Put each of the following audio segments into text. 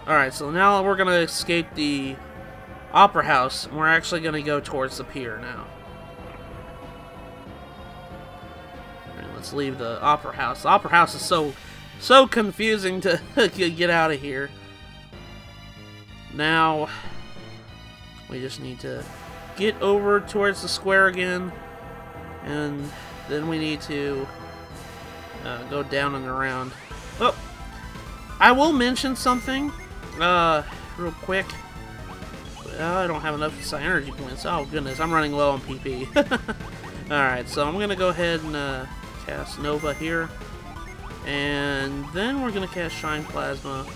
Alright, so now we're going to escape the Opera House, and we're actually going to go towards the pier now. Alright, let's leave the Opera House. The Opera House is so confusing to get out of here. Now, we just need to get over towards the square again, and then we need to go down and around. Oh, I will mention something real quick. I don't have enough energy points. Oh goodness, I'm running low on PP. Alright, so I'm gonna go ahead and cast Nova here, and then we're gonna cast Shine Plasma.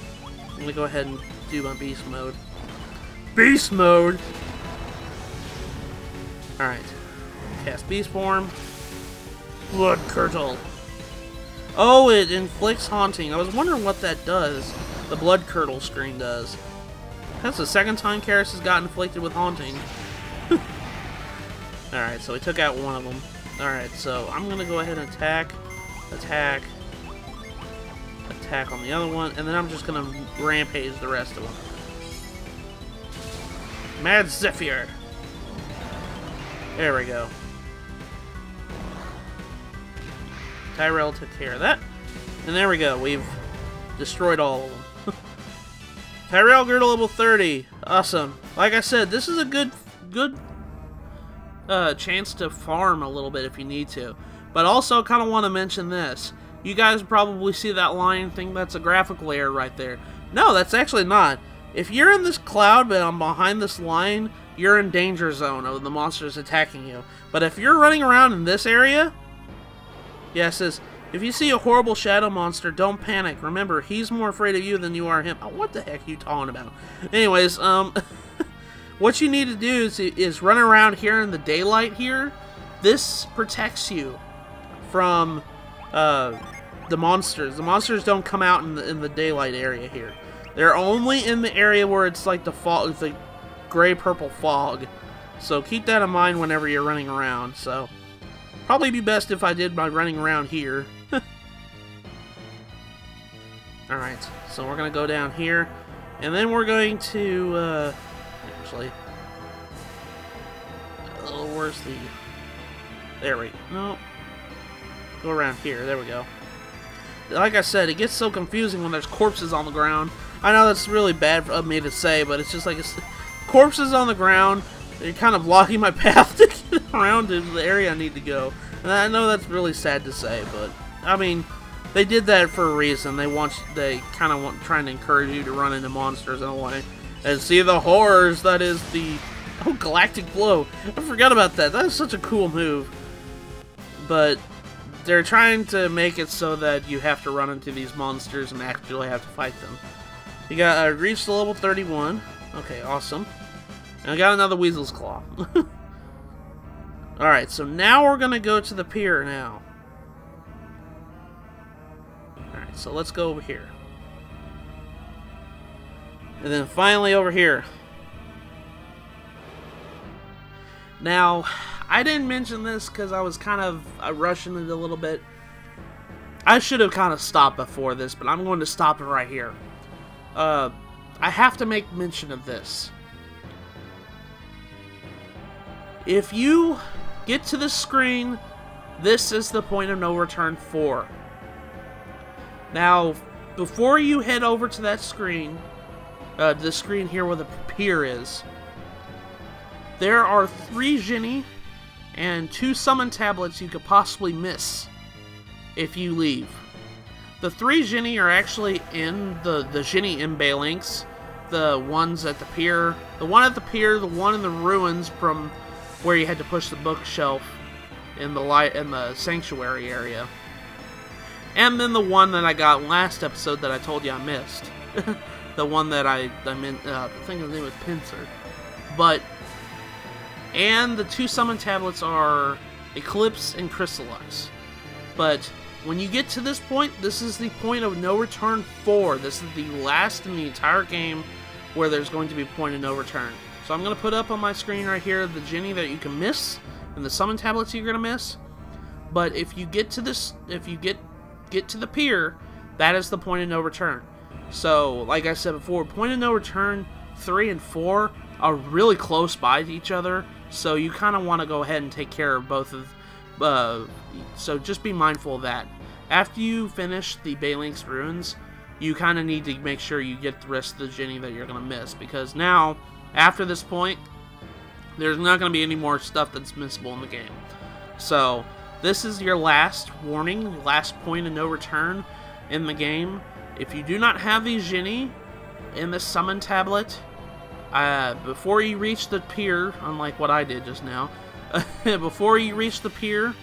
I'm gonna go ahead and do my Beast Mode. Beast Mode! Alright. Cast Beast Form. Blood Curdle. Oh, it inflicts Haunting. I was wondering what that does. The Blood Curdle screen does. That's the second time Karis has gotten inflicted with Haunting. Alright, so we took out one of them. Alright, so I'm gonna go ahead and attack on the other one, and then I'm just gonna rampage the rest of them. Mad Zephyr! There we go. Tyrell took care of that. And there we go, we've destroyed all of them. Tyrell grew to level 30. Awesome. Like I said, this is a good chance to farm a little bit if you need to. But also, kind of want to mention this. You guys probably see that line and think that's a graphical error right there. No, that's actually not. If you're in this cloud, but I'm behind this line, you're in danger zone of the monsters attacking you. But if you're running around in this area, yeah, it says, if you see a horrible shadow monster, don't panic. Remember, he's more afraid of you than you are him. Oh, what the heck are you talking about? Anyways, what you need to do is run around here in the daylight here. This protects you from the monsters. The monsters don't come out in the daylight area here. They're only in the area where it's like the fog, the gray-purple fog. So keep that in mind whenever you're running around. So probably be best if I did my running around here. Alright, so we're going to go down here, and then we're going to, actually, oh, where's the, there we go, no, go around here, there we go. Like I said, it gets so confusing when there's corpses on the ground. I know that's really bad of me to say, but it's just like, corpses on the ground, they're kind of blocking my path to get around to the area I need to go. And I know that's really sad to say, but, I mean, they did that for a reason. They kind of want trying to encourage you to run into monsters in a way. And see the horrors that is the... Oh, Galactic Blow. I forgot about that. That is such a cool move. But they're trying to make it so that you have to run into these monsters and actually have to fight them. You got reached the level 31. Okay, awesome. And I got another Weasel's Claw. Alright, so now we're going to go to the pier now. Alright, so let's go over here. And then finally over here. Now, I didn't mention this because I was kind of rushing it a little bit. I should have kind of stopped before this, but I'm going to stop it right here. I have to make mention of this. If you get to this screen, this is the point of no return 4. Now, before you head over to that screen, the screen here where the pier is, there are 3 Genie and 2 summon tablets you could possibly miss if you leave. The 3 Genie are actually in the Genie in Belinsk, the ones at the pier, the one at the pier, the one in the ruins from where you had to push the bookshelf in the sanctuary area. And then the one that I got last episode that I told you I missed. The one that I think his name was Pincer. But, and the 2 summon tablets are Eclipse and Crystallize. But when you get to this point, this is the point of no return 4. This is the last in the entire game where there's going to be point of no return. So I'm going to put up on my screen right here the Genie that you can miss and the summon tablets you're going to miss. But if you get to this, if you get to the pier, that is the point of no return. So, like I said before, Point of No Return 3 and 4 are really close by to each other, so you kind of want to go ahead and take care of both of... so just be mindful of that. After you finish the Belinsk ruins, you kind of need to make sure you get the rest of the Ginny that you're going to miss, because now, after this point, there's not going to be any more stuff that's missable in the game. So, this is your last warning, last point of no return in the game. If you do not have these Ginny in the summon tablet, before you reach the pier, unlike what I did just now, before you reach the pier,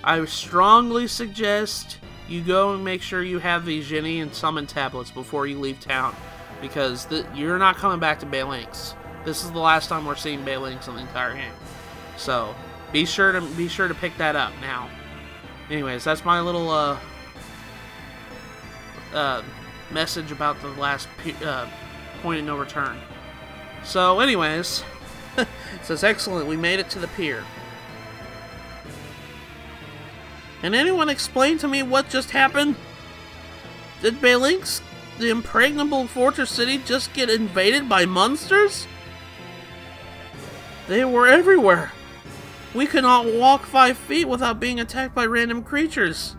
I strongly suggest you go and make sure you have these Ginny and summon tablets before you leave town, because you're not coming back to Belinsk. This is the last time we're seeing Belinsk in the entire game. So be sure to pick that up now. Anyways, that's my little message about the last point of no return. So anyways, it says, excellent, we made it to the pier. Can anyone explain to me what just happened? Did Belinsk, the impregnable fortress city, just get invaded by monsters? They were everywhere. We could not walk 5 feet without being attacked by random creatures.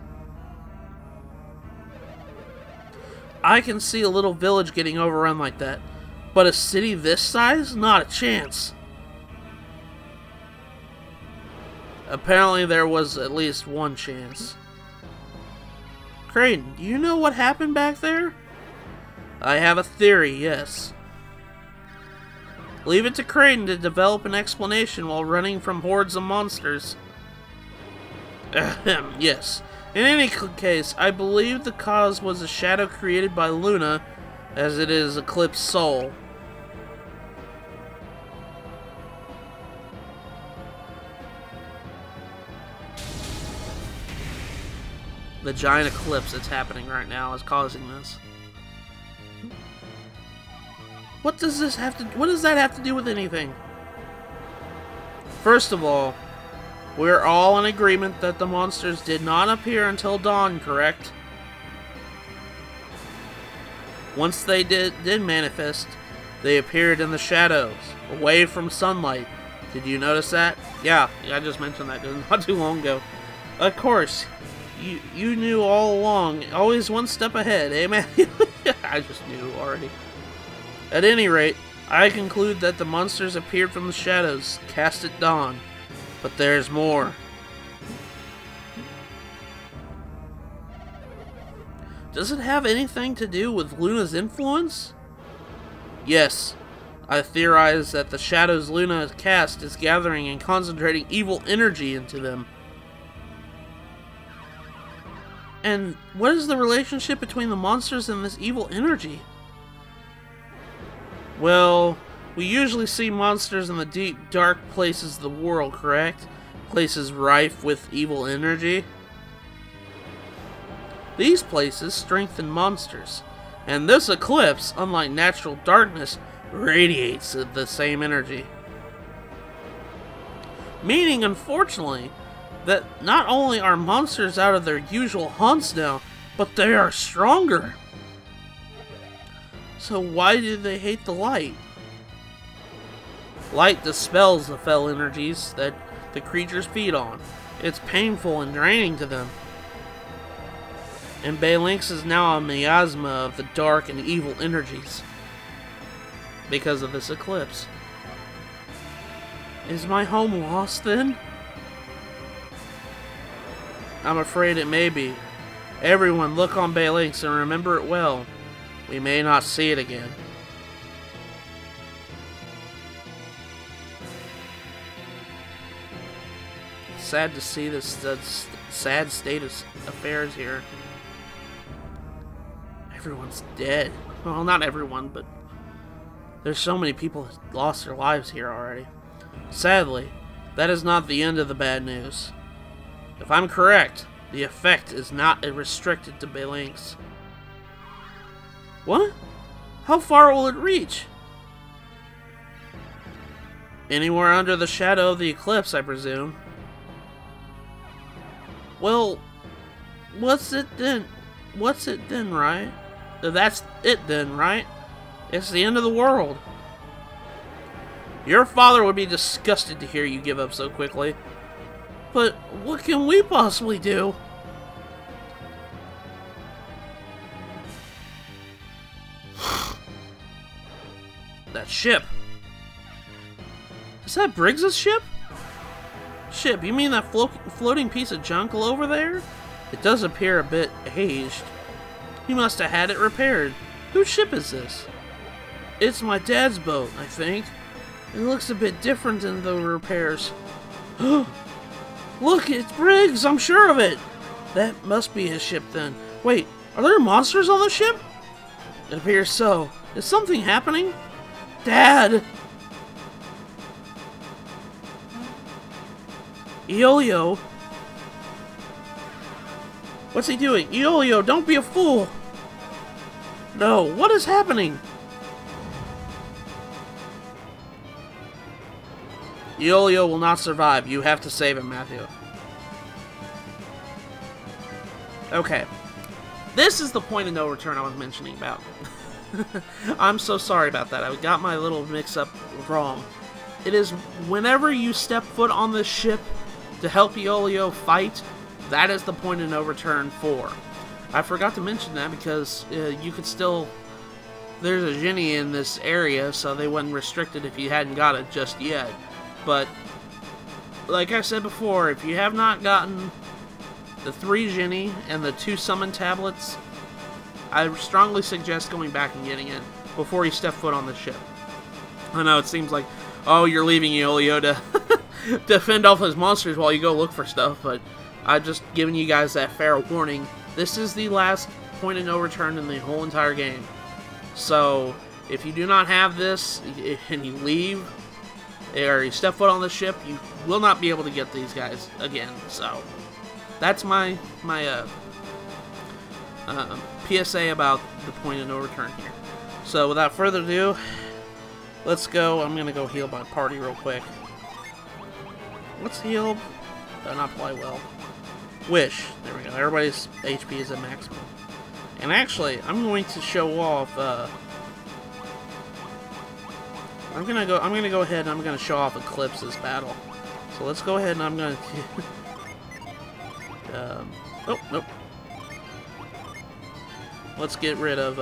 I can see a little village getting overrun like that, but a city this size? Not a chance. Apparently there was at least one chance. Crane, do you know what happened back there? I have a theory, yes. Leave it to Crane to develop an explanation while running from hordes of monsters. Ahem, yes. In any case, I believe the cause was a shadow created by Luna, as it is Eclipse's soul. The giant eclipse that's happening right now is causing this. What does that have to do with anything? First of all, we're all in agreement that the monsters did not appear until dawn, correct? Once they did manifest, they appeared in the shadows, away from sunlight. Did you notice that? Yeah, I just mentioned that not too long ago. Of course. You knew all along, always one step ahead, eh, man? I just knew already. At any rate, I conclude that the monsters appeared from the shadows, cast at dawn. But there's more. Does it have anything to do with Luna's influence? Yes. I theorize that the shadows Luna cast is gathering and concentrating evil energy into them. And what is the relationship between the monsters and this evil energy? Well, we usually see monsters in the deep, dark places of the world, correct? Places rife with evil energy. These places strengthen monsters, and this eclipse, unlike natural darkness, radiates the same energy. Meaning, unfortunately, that not only are monsters out of their usual haunts now, but they are stronger. So why do they hate the light? Light dispels the fell energies that the creatures feed on. It's painful and draining to them. And Belinsk is now a miasma of the dark and evil energies because of this eclipse. Is my home lost then? I'm afraid it may be. Everyone look on Belinsk and remember it well. We may not see it again. Sad to see this sad state of affairs here. Everyone's dead. Well, not everyone, but there's so many people that lost their lives here already. Sadly, that is not the end of the bad news. If I'm correct, the effect is not restricted to Belinsk. What? How far will it reach? Anywhere under the shadow of the eclipse, I presume. Well, what's it then, right? That's it then, right? It's the end of the world. Your father would be disgusted to hear you give up so quickly. But what can we possibly do? That ship. Is that Briggs's ship? Ship, you mean that floating piece of junk over there? It does appear a bit aged. He must have had it repaired. Whose ship is this? It's my dad's boat, I think. It looks a bit different than the repairs. Look, it's Briggs, I'm sure of it. That must be his ship then. Wait, are there monsters on the ship? It appears so. Is something happening? Dad! Iolio! What's he doing? Iolio, don't be a fool! No, what is happening? Iolio will not survive. You have to save him, Matthew. Okay. This is the point of no return I was mentioning about. I'm so sorry about that. I got my little mix-up wrong. It is whenever you step foot on this ship to help Iolio fight, that is the point of no return for. I forgot to mention that because you could still... There's a Genie in this area, so they wasn't restricted if you hadn't got it just yet. But, like I said before, if you have not gotten the 3 Genie and the 2 summon tablets, I strongly suggest going back and getting it before you step foot on the ship. I know it seems like, oh, you're leaving Iolio to defend off those monsters while you go look for stuff, but I'm just giving you guys that fair warning. This is the last point of no return in the whole entire game. So, if you do not have this, and you leave, or you step foot on the ship, you will not be able to get these guys again. So, that's my PSA about the point of no return here. So, without further ado, let's go. I'm going to go heal my party real quick. Let's heal. Not play well. Wish. There we go. Everybody's HP is at maximum. And actually, I'm going to show off. I'm gonna go ahead and I'm gonna show off Eclipse's battle. So let's go ahead and I'm gonna. Oh nope. Let's get rid of.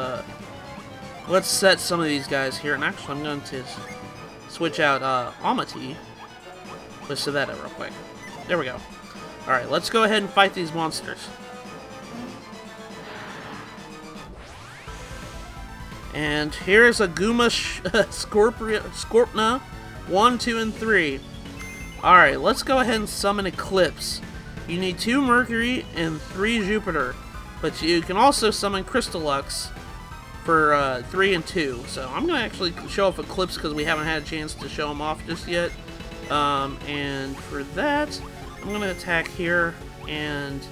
Let's set some of these guys here, and actually I'm going to switch out Amity. Let's set that up real quick. There we go. All right, let's go ahead and fight these monsters. And here's a Guma Scorpna 1, 2, and 3. Alright, let's go ahead and summon Eclipse. You need 2 Mercury and 3 Jupiter. But you can also summon Crystallux for 3 and 2. So I'm going to actually show off Eclipse because we haven't had a chance to show him off just yet. And for that, I'm going to attack here. And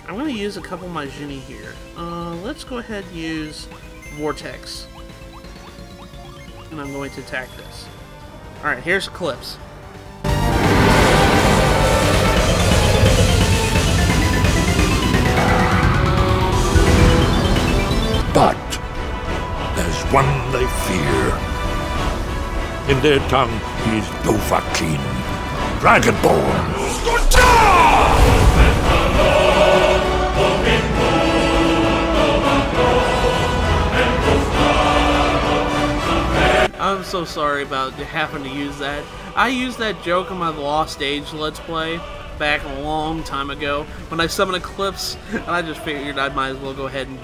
I'm going to use a couple of my Genie here. Let's go ahead and use Vortex. And I'm going to attack this. Alright, here's Eclipse. But there's one they fear. In their tongue, he's Dovahkiin, Dragonborn. I'm so sorry about having to use that. I used that joke on my Lost Age Let's Play back a long time ago when I summoned Eclipse, and I just figured I might as well go ahead and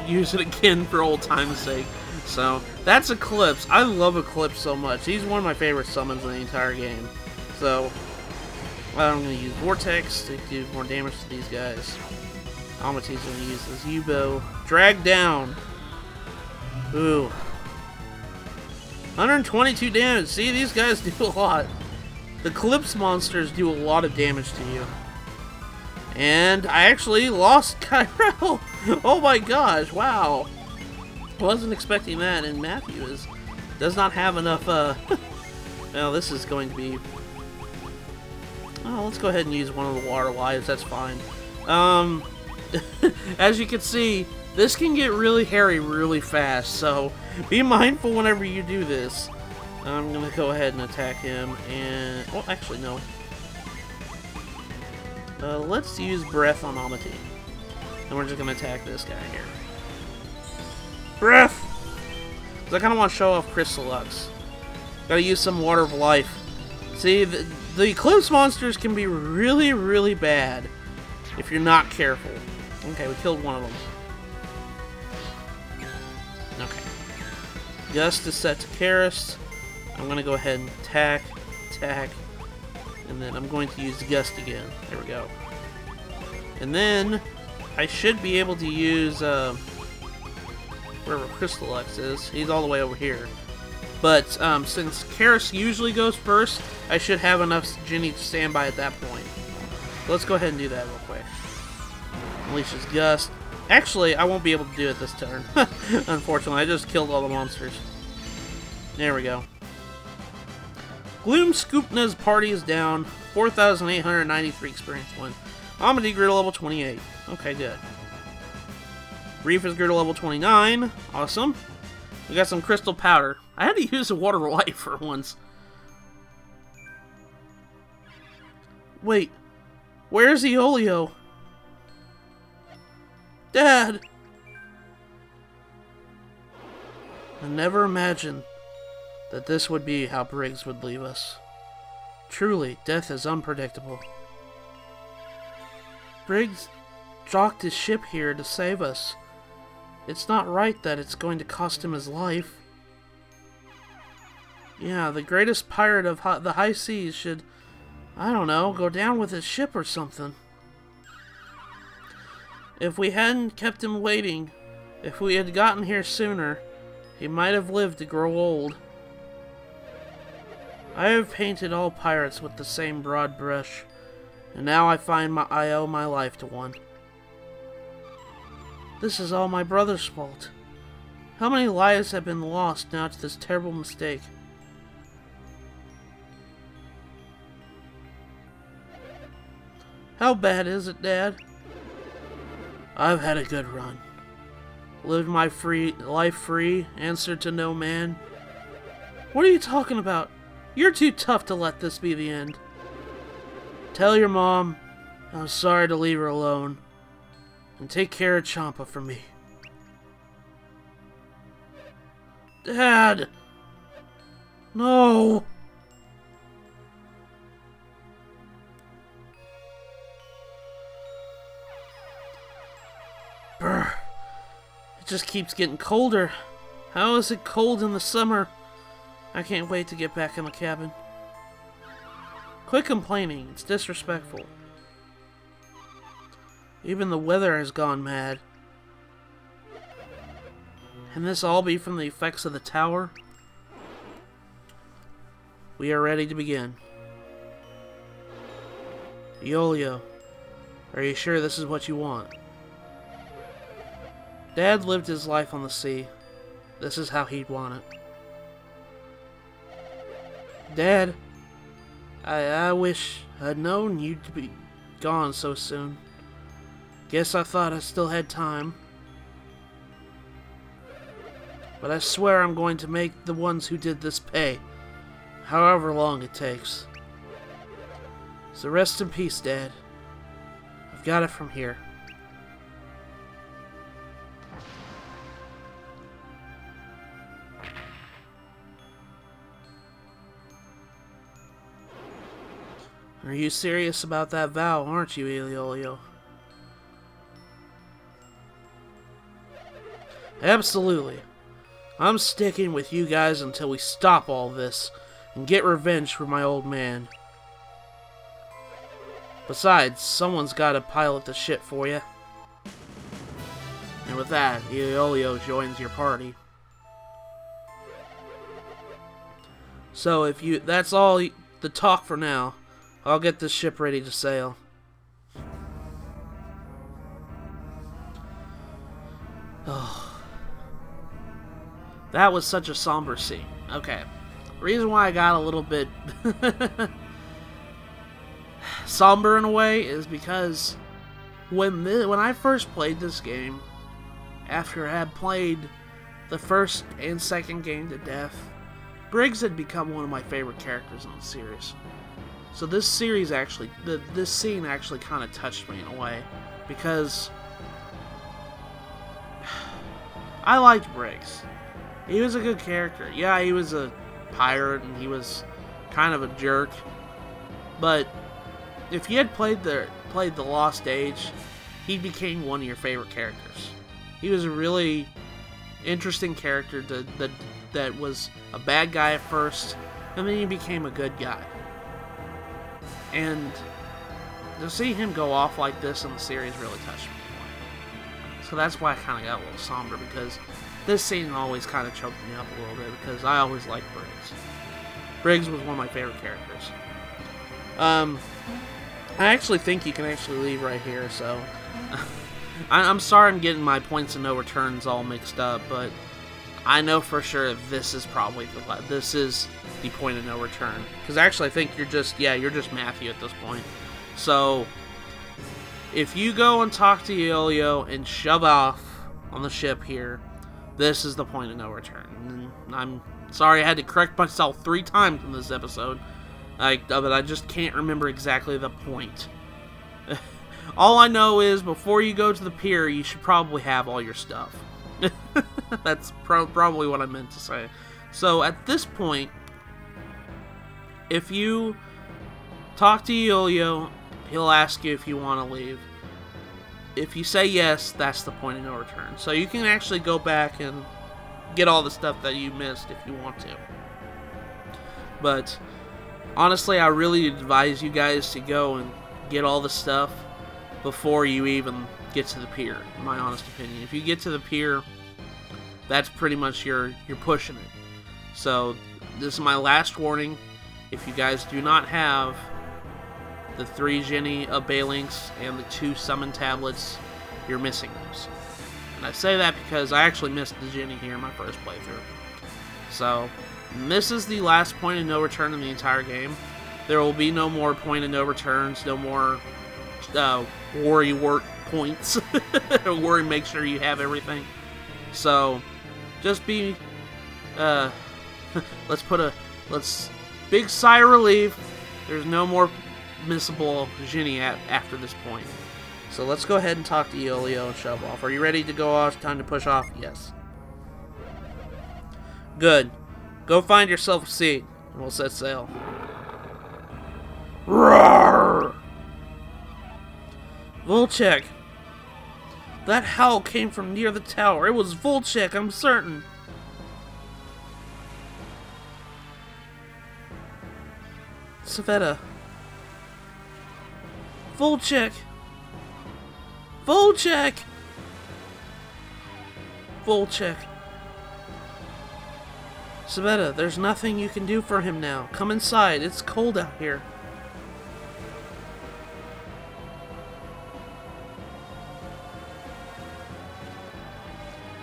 use it again for old time's sake. So, that's Eclipse. I love Eclipse so much. He's one of my favorite summons in the entire game. So, I'm going to use Vortex to do more damage to these guys. Amity's going to use this U-bow. Drag down. Ooh. 122 damage. See, these guys do a lot. The Eclipse monsters do a lot of damage to you. And I actually lost Kyrell. Oh my gosh, wow. Wasn't expecting that, and Matthew does not have enough, well, this is going to be... Oh, let's go ahead and use one of the water lives, that's fine. As you can see, This can get really hairy really fast, so be mindful whenever you do this. I'm gonna go ahead and attack him, and... well, actually, no. Let's use Breath on Amity. And we're just gonna attack this guy here. Breath! Because I kind of want to show off Crystal Lux. Gotta use some Water of Life. See, the Eclipse monsters can be really, really bad if you're not careful. Okay, we killed one of them. Okay. Gust is set to Karis. I'm going to go ahead and attack, and then I'm going to use Gust again. There we go. And then I should be able to use wherever Crystal Lux is. He's all the way over here. But since Karis usually goes first, I should have enough Ginny to stand by at that point. So let's go ahead and do that real quick. Unleashes Gust. Actually, I won't be able to do it this turn. Unfortunately, I just killed all the monsters. There we go. Gloom Scoopna's party is down. 4,893 experience point. Amity grew to level 28. Okay, good. Reef grew to level 29. Awesome. We got some crystal powder. I had to use a Water of Life for once. Wait. Where's Eolio? Dad! I never imagined that this would be how Briggs would leave us. Truly, death is unpredictable. Briggs docked his ship here to save us. It's not right that it's going to cost him his life. Yeah, the greatest pirate of the high seas should, I don't know, go down with his ship or something. If we hadn't kept him waiting, if we had gotten here sooner, he might have lived to grow old. I have painted all pirates with the same broad brush, and now I find I owe my life to one. This is all my brother's fault. How many lives have been lost now to this terrible mistake? How bad is it, Dad? I've had a good run. Lived my life free, answered to no man. What are you talking about? You're too tough to let this be the end. Tell your mom I'm sorry to leave her alone. And take care of Champa for me. Dad! No! Brr. It just keeps getting colder. How is it cold in the summer? I can't wait to get back in the cabin. Quit complaining. It's disrespectful. Even the weather has gone mad. Can this all be from the effects of the tower? We are ready to begin. Eolio, are you sure this is what you want? Dad lived his life on the sea. This is how he'd want it. Dad, I wish I'd known you'd be gone so soon. Guess I thought I still had time. But I swear I'm going to make the ones who did this pay, however long it takes. So rest in peace, Dad. I've got it from here. Are you serious about that vow, aren't you, Eolio? Absolutely. I'm sticking with you guys until we stop all this and get revenge for my old man. Besides, someone's got to pilot the ship for you. And with that, Eolio joins your party. So if that's all the talk for now. I'll get this ship ready to sail. Oh. That was such a somber scene. Okay. Reason why I got a little bit somber in a way is because when I first played this game, after I had played the first and second game to death, Briggs had become one of my favorite characters in the series. So this series actually, this scene actually kind of touched me in a way, because I liked Briggs. He was a good character. Yeah, he was a pirate and he was kind of a jerk, but if you had played the Lost Age, he became one of your favorite characters. He was a really interesting character that was a bad guy at first, and then he became a good guy. And to see him go off like this in the series really touched me. So that's why I kind of got a little somber, because this scene always kind of choked me up a little bit, because I always liked Briggs. Briggs was one of my favorite characters. I actually think you can actually leave right here, so I'm sorry I'm getting my points and no returns all mixed up, but I know for sure this is probably the point of no return. Because actually I think you're just Matthew at this point. So if you go and talk to Yolio and shove off on the ship here, this is the point of no return. And I'm sorry I had to correct myself 3 times in this episode. But I just can't remember exactly the point. All I know is before you go to the pier, you should probably have all your stuff. That's probably what I meant to say. So at this point, if you talk to Yolio, he'll ask you if you want to leave. If you say yes, that's the point of no return. So you can actually go back and get all the stuff that you missed if you want to. But honestly, I really advise you guys to go and get all the stuff before you even get to the pier, in my honest opinion. If you get to the pier, that's pretty much you're pushing it. So this is my last warning. If you guys do not have the 3 Genie of Belinsk and the 2 summon tablets, you're missing those. And I say that because I actually missed the Genie here in my first playthrough. So this is the last point of no return in the entire game. There will be no more point of no returns, no more worry work points. Worry, make sure you have everything. So just be let's big sigh of relief. There's no more missable Genie after this point. So let's go ahead and talk to Yolio and shove off. Are you ready to go off? Time to push off? Yes. Good. Go find yourself a seat, and we'll set sail. Roar! Volchek! That howl came from near the tower. It was Volchek, I'm certain. Savetta. Volchek! Volchek! Volchek. Savetta, there's nothing you can do for him now. Come inside. It's cold out here.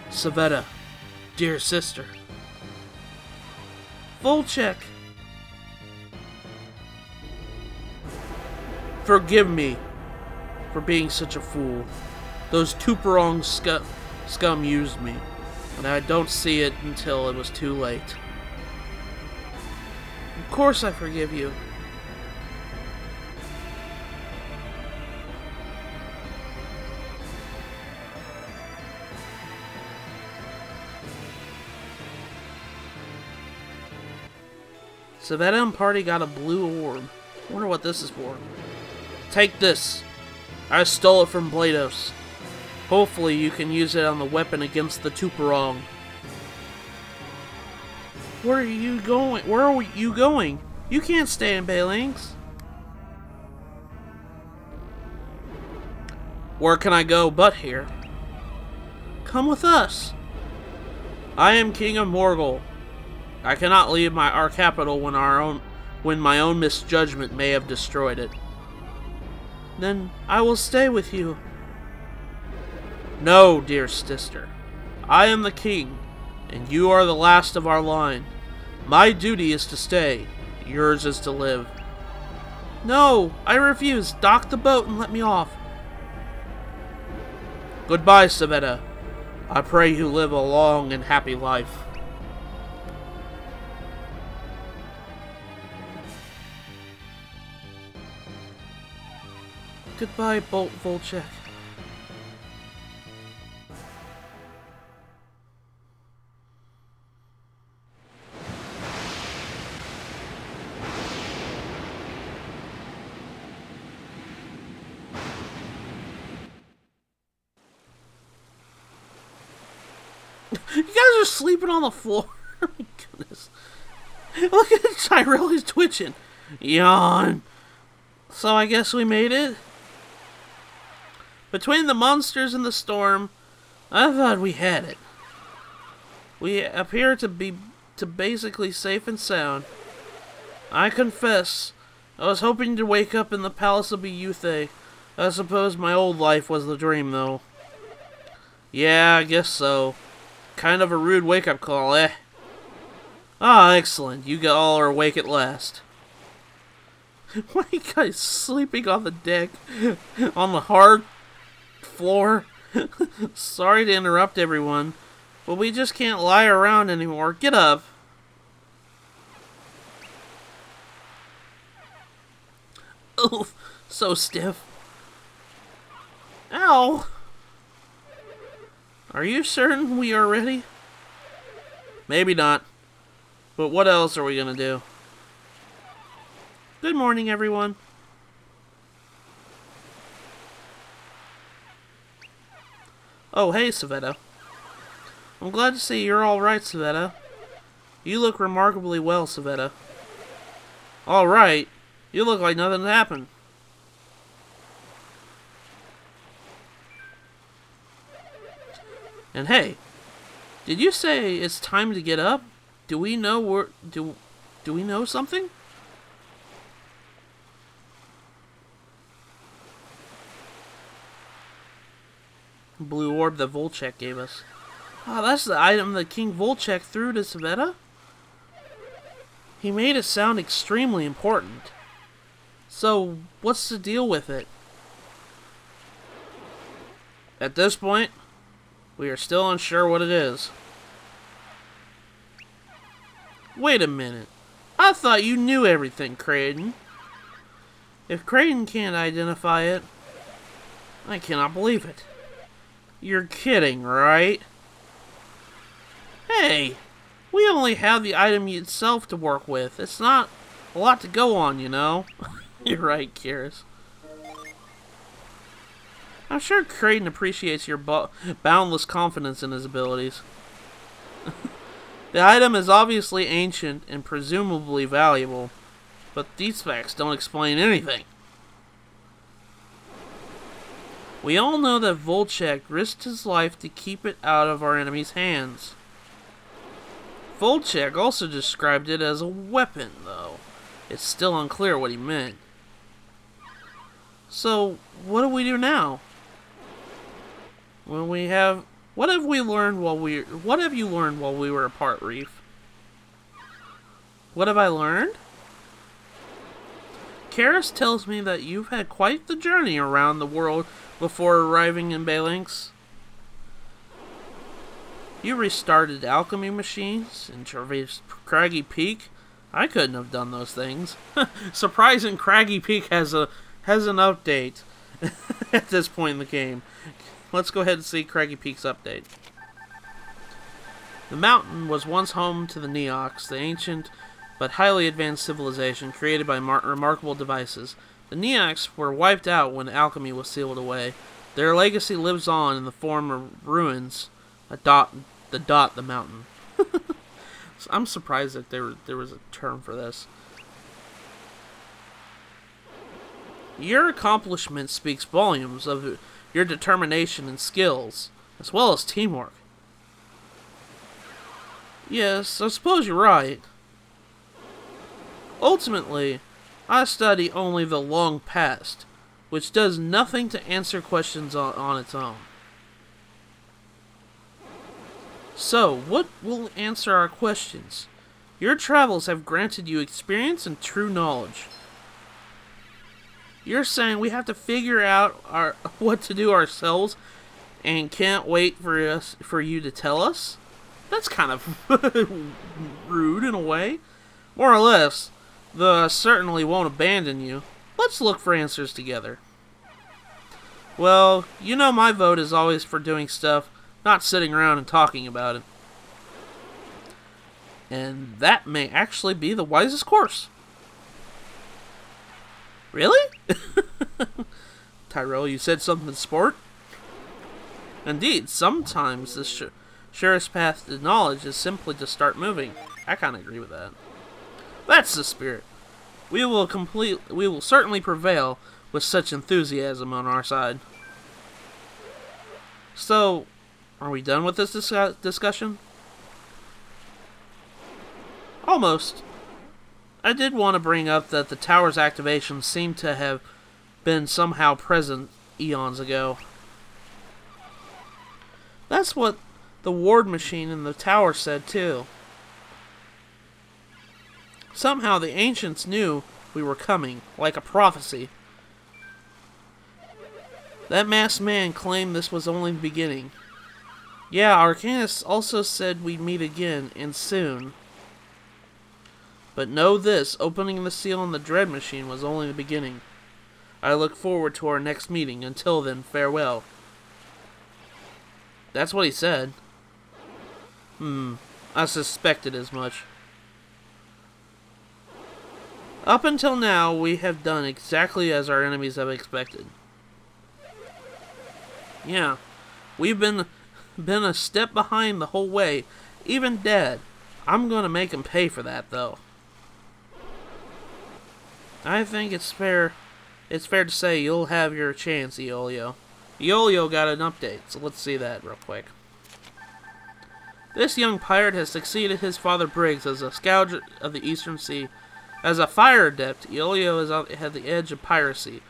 Savetta, dear sister. Volchek. Forgive me for being such a fool. Those Tuperong scum used me, and I don't see it until it was too late. Of course I forgive you. Savetta and party got a blue orb. Wonder what this is for. Take this. I stole it from Blados. Hopefully you can use it on the weapon against the Tuperong. Where are you going? Where are you going? You can't stay in Belinsk. Where can I go but here? Come with us. I am King of Morgul. I cannot leave our capital when my own misjudgment may have destroyed it. Then I will stay with you. No, dear sister. I am the king, and you are the last of our line. My duty is to stay. Yours is to live. No, I refuse. Dock the boat and let me off. Goodbye, Savetta. I pray you live a long and happy life. Goodbye, Volchek. You guys are sleeping on the floor. Oh my goodness. Look at Tyrell, he's twitching. Yawn. So I guess we made it? Between the monsters and the storm, I thought we had it. We appear to be basically safe and sound. I confess, I was hoping to wake up in the Palace of Beuthe. I suppose my old life was the dream, though. Yeah, I guess so. Kind of a rude wake-up call, eh? Ah, excellent. You all are awake at last. Why are you guys sleeping on the deck? On the hard floor? Sorry to interrupt everyone, but we just can't lie around anymore. Get up. Oof, so stiff. Ow! Are you certain we are ready? Maybe not. But what else are we gonna do? Good morning, everyone. Oh, hey, Savetta. I'm glad to see you're alright, Savetta. You look remarkably well, Savetta. Alright? You look like nothing happened. And hey, did you say it's time to get up? Do we know do we know something? Blue orb that Volchek gave us. Oh, that's the item that King Volchek threw to Savetta? He made it sound extremely important. So, what's the deal with it? At this point, we are still unsure what it is. Wait a minute. I thought you knew everything, Kraden. If Kraden can't identify it, I cannot believe it. You're kidding, right? Hey, we only have the item itself to work with. It's not a lot to go on, you know? You're right, Kiris. I'm sure Kraden appreciates your boundless confidence in his abilities. The item is obviously ancient and presumably valuable, but these facts don't explain anything. We all know that Volchek risked his life to keep it out of our enemy's hands. Volchek also described it as a weapon, though. It's still unclear what he meant. So, what do we do now? What have you learned while we were apart, Reef? What have I learned? Karis tells me that you've had quite the journey around the world before arriving in Belinsk. You restarted alchemy machines and traversed Craggy Peak. I couldn't have done those things. Surprising, Craggy Peak has an update at this point in the game. Let's go ahead and see Craggy Peak's update. The mountain was once home to the Neox, the ancient but highly advanced civilization created by remarkable devices. The Neox were wiped out when alchemy was sealed away. Their legacy lives on in the form of ruins, the mountain. I'm surprised that there was a term for this. Your accomplishment speaks volumes of your determination and skills, as well as teamwork. Yes, I suppose you're right. Ultimately, I study only the long past, which does nothing to answer questions on its own. So, what will answer our questions? Your travels have granted you experience and true knowledge. You're saying we have to figure out what to do ourselves and can't wait for you to tell us? That's kind of rude in a way. More or less, though I certainly won't abandon you. Let's look for answers together. Well, you know my vote is always for doing stuff, not sitting around and talking about it. And that may actually be the wisest course. Really? Tyrell, you said something sport? Indeed, sometimes the surest path to knowledge is simply to start moving. I kind of agree with that. That's the spirit. We will certainly prevail with such enthusiasm on our side. So, are we done with this discussion? Almost. I did want to bring up that the tower's activation seemed to have been somehow present eons ago. That's what the ward machine in the tower said too. Somehow the ancients knew we were coming, like a prophecy. That masked man claimed this was only the beginning. Yeah, Arcanus also said we'd meet again, and soon. But know this, opening the seal on the Dread Machine was only the beginning. I look forward to our next meeting. Until then, farewell. That's what he said. I suspected as much. Up until now, we have done exactly as our enemies have expected. Yeah, we've been a step behind the whole way, even Dad. I'm gonna make him pay for that, though. I think it's fair to say you'll have your chance, Iolio. Iolio got an update, so let's see that real quick. This young pirate has succeeded his father Briggs as a scourge of the Eastern Sea. As a fire adept, Iolio is at the edge of piracy.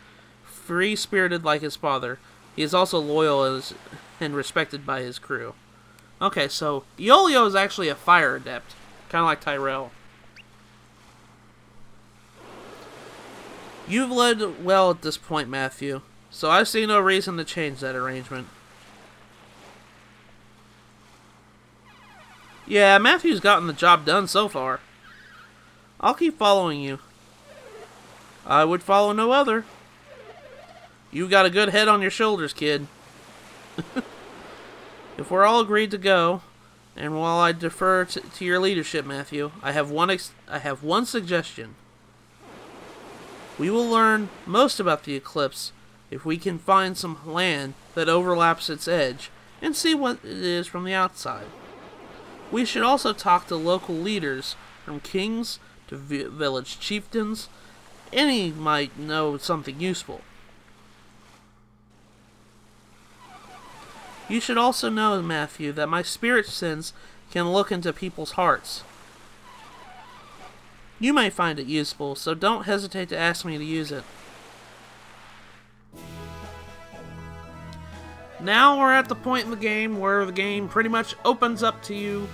Free-spirited like his father, he is also loyal and respected by his crew. Okay, so Iolio is actually a fire adept, kind of like Tyrell. You've led well at this point, Matthew, so I see no reason to change that arrangement. Yeah, Matthew's gotten the job done so far. I'll keep following you. I would follow no other. You got a good head on your shoulders, kid. If we're all agreed to go, and while I defer to your leadership, Matthew, I have one suggestion. We will learn most about the eclipse if we can find some land that overlaps its edge and see what it is from the outside. We should also talk to local leaders, from kings to village chieftains. Any might know something useful. You should also know, Matthew, that my spirit sense can look into people's hearts. You may find it useful, so don't hesitate to ask me to use it. Now we're at the point in the game where the game pretty much opens up to you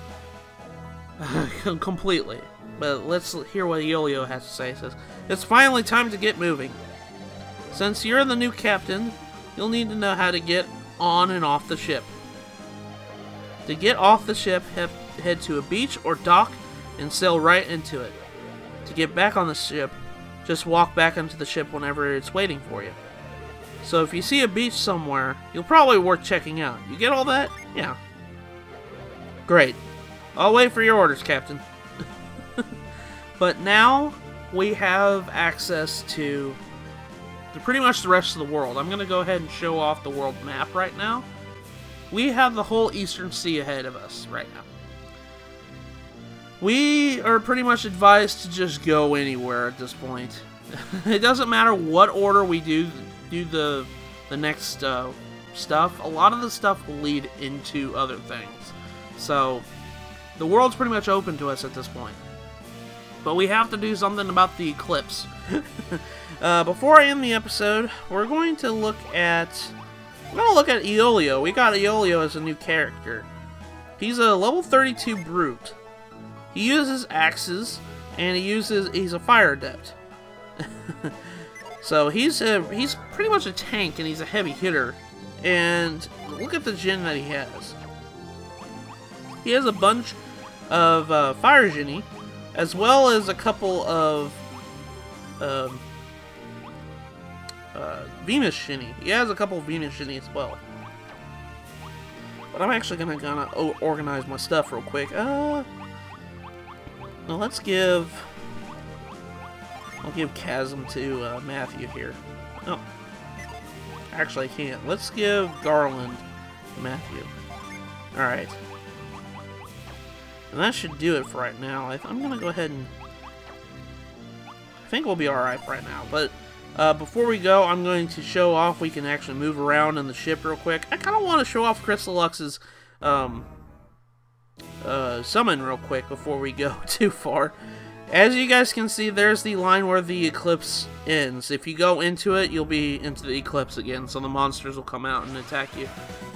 completely. But let's hear what Iolio has to say. It says, it's finally time to get moving. Since you're the new captain, you'll need to know how to get on and off the ship. To get off the ship, head to a beach or dock and sail right into it. To get back on the ship, just walk back onto the ship whenever it's waiting for you. So if you see a beach somewhere, you'll probably worth checking out. You get all that? Yeah. Great. I'll wait for your orders, Captain. But now we have access to pretty much the rest of the world. I'm going to go ahead and show off the world map right now. We have the whole Eastern Sea ahead of us right now. We are pretty much advised to just go anywhere at this point. It doesn't matter what order we do the next stuff. A lot of the stuff will lead into other things. So the world's pretty much open to us at this point. But we have to do something about the eclipse. Before I end the episode, we're going to look at Iolio. We got Iolio as a new character. He's a level 32 brute. He uses axes, and he's a fire adept. So he's pretty much a tank, and he's a heavy hitter And look at the Jin that he has. He has a bunch of Fire Jinny, as well as a couple of Venus Jinny. He has a couple of Venus Jinny as well. But I'm actually gonna organize my stuff real quick. Now let's give... I'll give Chasm to Matthew here. Oh. Actually, I can't. Let's give Garland to Matthew. Alright. And that should do it for right now. I'm gonna go ahead and... I think we'll be alright for right now. But before we go, I'm going to show off. We can actually move around in the ship real quick. I kind of want to show off Crystal Lux's summon real quick before we go too far. As you guys can see, there's the line where the eclipse ends. If you go into it, you'll be into the eclipse again, so the monsters will come out and attack you.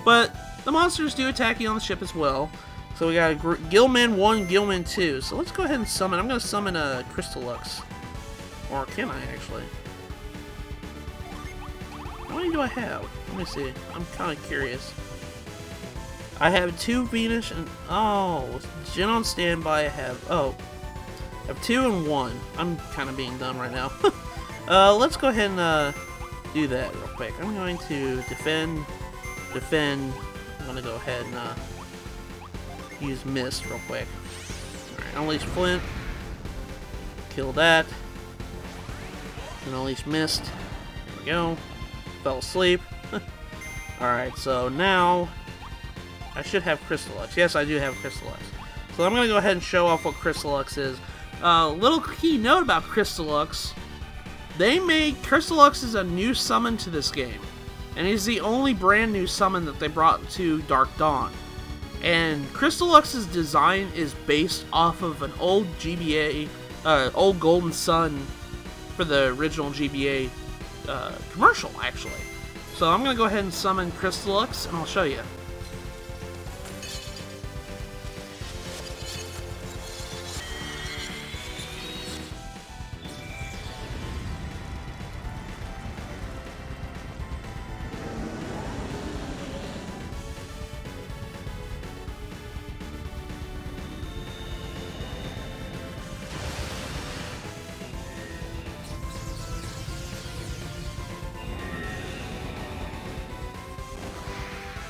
But the monsters do attack you on the ship as well. So we got Gilman 1, Gilman 2. So let's go ahead and summon. I'm going to summon a Crystal Lux. Or can I, actually? How many do I have? Let me see. I'm kind of curious. I have 2 Venus and... Oh, Jin on standby. I have 2 and 1. I'm kind of being dumb right now. Let's go ahead and do that real quick. I'm going to defend. I'm going to go ahead and use Mist real quick. Alright, unleash Flint. Kill that. And unleash Mist. There we go. Fell asleep. Alright, so now I should have Crystal Lux. Yes, I do have Crystal Lux. So I'm going to go ahead and show off what Crystal Lux is. Little key note about Crystal Lux. They made Crystal Lux is a new summon to this game. And he's the only brand new summon that they brought to Dark Dawn. And Crystal Lux's design is based off of an old GBA, old Golden Sun for the original GBA commercial, actually. So I'm going to go ahead and summon Crystal Lux, and I'll show you.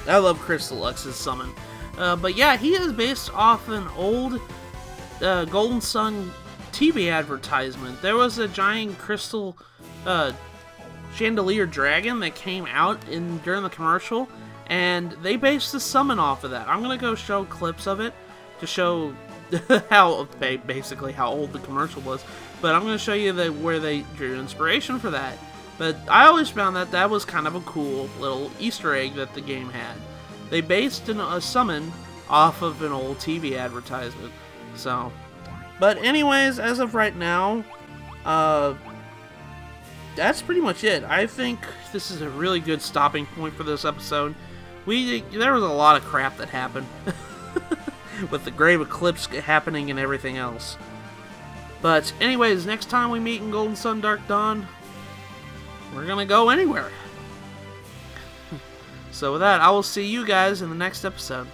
I love Crystal Lux's summon. But yeah, he is based off an old Golden Sun TV advertisement. There was a giant crystal chandelier dragon that came out during the commercial, and they based the summon off of that. I'm gonna go show clips of it to show basically how old the commercial was. But I'm gonna show you where they drew inspiration for that. But I always found that was kind of a cool little Easter egg that the game had. They based a summon off of an old TV advertisement. So, but anyways, as of right now, that's pretty much it. I think this is a really good stopping point for this episode. There was a lot of crap that happened with the Grave Eclipse happening and everything else. But anyways, next time we meet in Golden Sun Dark Dawn, we're gonna go anywhere. So with that, I will see you guys in the next episode.